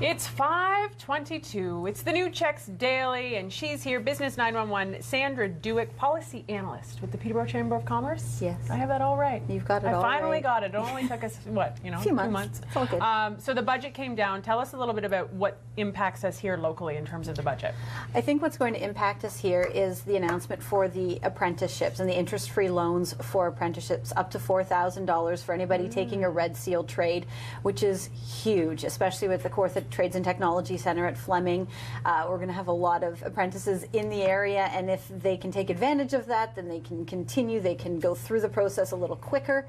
It's 5:22. It's the New Checks Daily, and she's here, Business 911, Sandra Dueck, Policy Analyst with the Peterborough Chamber of Commerce. Yes. I have that all right. You've got it all right. I finally got it. It only took us, what, a few months. It's all good. So the budget came down. Tell us a little bit about what impacts us here locally in terms of the budget. I think what's going to impact us here is the announcement for the apprenticeships and the interest-free loans for apprenticeships up to $4,000 for anybody taking a Red Seal trade, which is huge, especially with the Kawartha Trades and Technology Center at Fleming. We're going to have a lot of apprentices in the area, and if they can take advantage of that, then they can continue, they can go through the process a little quicker.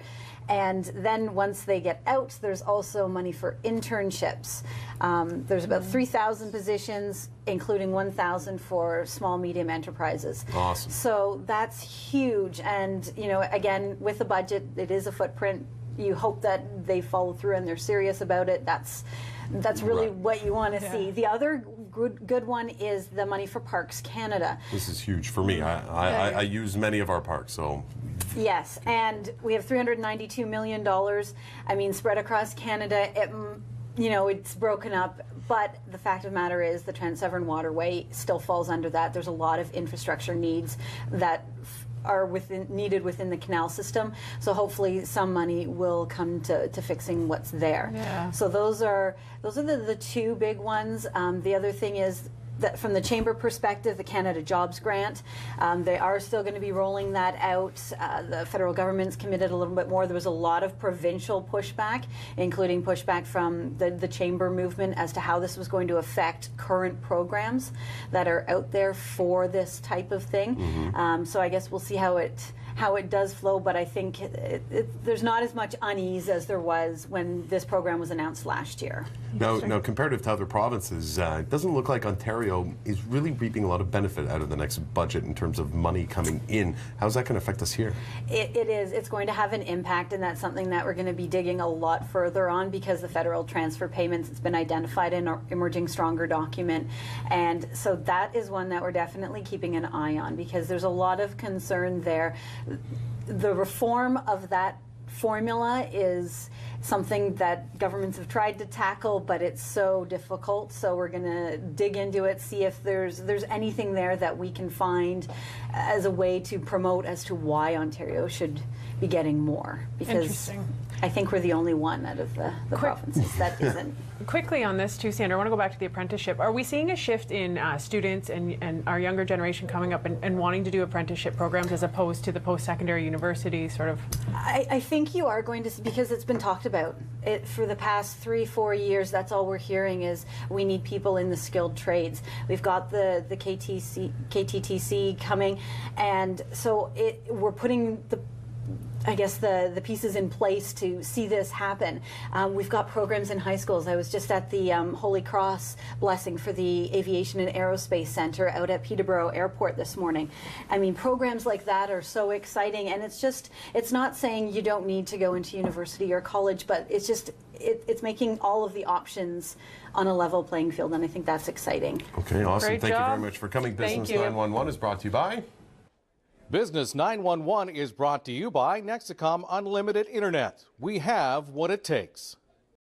And then once they get out, there's also money for internships. There's about 3,000 positions, including 1,000 for small, medium enterprises. Awesome. So that's huge. And, you know, again, with the budget, it is a footprint. You hope that they follow through and they're serious about it. That's really Right. what you want to see. The other good one is the money for Parks Canada. This is huge for me. I use many of our parks, so. Yes, and we have $392 million. I mean, spread across Canada. You know, it's broken up, but the fact of the matter is the Trans-Severn Waterway still falls under that. There's a lot of infrastructure needs that are needed within the canal system, so hopefully some money will come to fixing what's there. Yeah. So those are the two big ones. The other thing is that from the Chamber perspective, the Canada Jobs Grant, they are still going to be rolling that out. The federal government's committed a little bit more. There was a lot of provincial pushback, including pushback from the Chamber movement as to how this was going to affect current programs that are out there for this type of thing. So I guess we'll see how it does flow, but I think there's not as much unease as there was when this program was announced last year. Now, comparative to other provinces, it doesn't look like Ontario is really reaping a lot of benefit out of the next budget in terms of money coming in. How's that going to affect us here? It is. It's going to have an impact, and that's something that we're going to be digging a lot further on because the federal transfer payments, it's been identified in our Emerging Stronger document. And so that is one that we're definitely keeping an eye on because there's a lot of concern there. The reform of that formula is something that governments have tried to tackle, but it's so difficult. So we're going to dig into it, see if there's anything there that we can find as a way to promote as to why Ontario should be getting more. Because I think we're the only one out of the provinces that isn't. Quickly on this too, Sandra, I want to go back to the apprenticeship. Are we seeing a shift in students and our younger generation coming up and wanting to do apprenticeship programs as opposed to the post-secondary university sort of? I think you are going to see, because it's been talked about for the past 3-4 years. That's all we're hearing is we need people in the skilled trades. We've got the KTTC coming, and so we're putting the pieces in place to see this happen. We've got programs in high schools. I was just at the Holy Cross blessing for the Aviation and Aerospace Center out at Peterborough Airport this morning. I mean, programs like that are so exciting, and it's not saying you don't need to go into university or college, but it's making all of the options on a level playing field, and I think that's exciting. Okay, awesome. Great Thank job. you very much for coming. Thank Business you. 911 is brought to you by Business 911 is brought to you by Nexicom Unlimited Internet. We have what it takes.